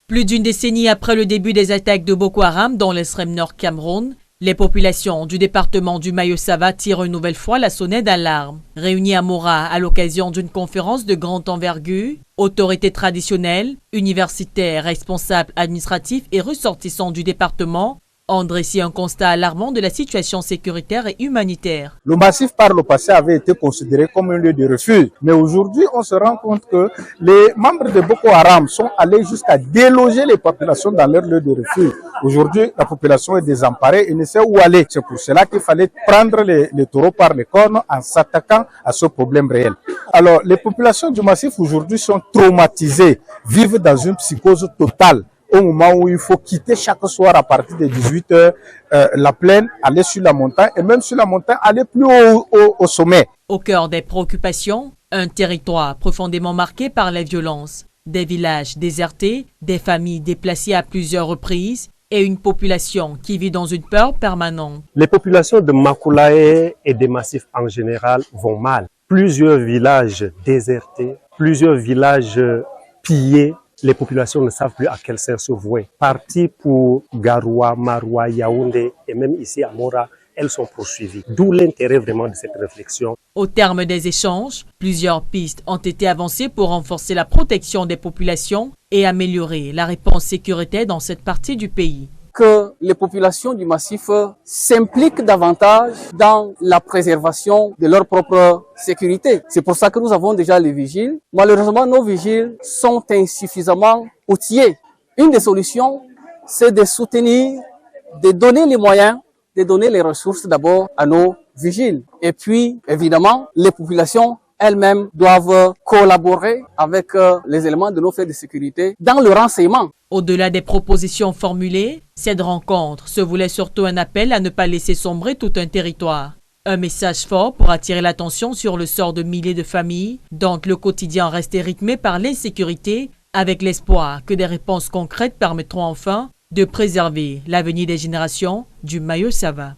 Plus d'une décennie après le début des attaques de Boko Haram dans l'extrême nord Cameroun, les populations du département du Mayo-Sava tirent une nouvelle fois la sonnette d'alarme. Réunies à Mora à l'occasion d'une conférence de grande envergure, autorités traditionnelles, universitaires, responsables administratifs et ressortissants du département ont dressé un constat alarmant de la situation sécuritaire et humanitaire. Le massif par le passé avait été considéré comme un lieu de refuge. Mais aujourd'hui, on se rend compte que les membres de Boko Haram sont allés jusqu'à déloger les populations dans leur lieu de refuge. Aujourd'hui, la population est désemparée et ne sait où aller. C'est pour cela qu'il fallait prendre les taureaux par les cornes en s'attaquant à ce problème réel. Alors, les populations du massif aujourd'hui sont traumatisées, vivent dans une psychose totale. Au moment où il faut quitter chaque soir à partir de 18 h la plaine, aller sur la montagne et même sur la montagne, aller plus haut au sommet. Au cœur des préoccupations, un territoire profondément marqué par les violences, des villages désertés, des familles déplacées à plusieurs reprises et une population qui vit dans une peur permanente. Les populations de Makulae et des massifs en général vont mal. Plusieurs villages désertés, plusieurs villages pillés. Les populations ne savent plus à quel sens se vouer. Parties pour Garoua, Maroua, Yaoundé et même ici à Mora, elles sont poursuivies. D'où l'intérêt vraiment de cette réflexion. Au terme des échanges, plusieurs pistes ont été avancées pour renforcer la protection des populations et améliorer la réponse sécuritaire dans cette partie du pays. Que les populations du massif s'impliquent davantage dans la préservation de leur propre sécurité. C'est pour ça que nous avons déjà les vigiles. Malheureusement, nos vigiles sont insuffisamment outillés. Une des solutions, c'est de soutenir, de donner les moyens, de donner les ressources d'abord à nos vigiles. Et puis, évidemment, les populations elles-mêmes doivent collaborer avec les éléments de nos forces de sécurité dans le renseignement. Au-delà des propositions formulées, cette rencontre se voulait surtout un appel à ne pas laisser sombrer tout un territoire. Un message fort pour attirer l'attention sur le sort de milliers de familles dont le quotidien restait rythmé par l'insécurité, avec l'espoir que des réponses concrètes permettront enfin de préserver l'avenir des générations du Mayo-Sava.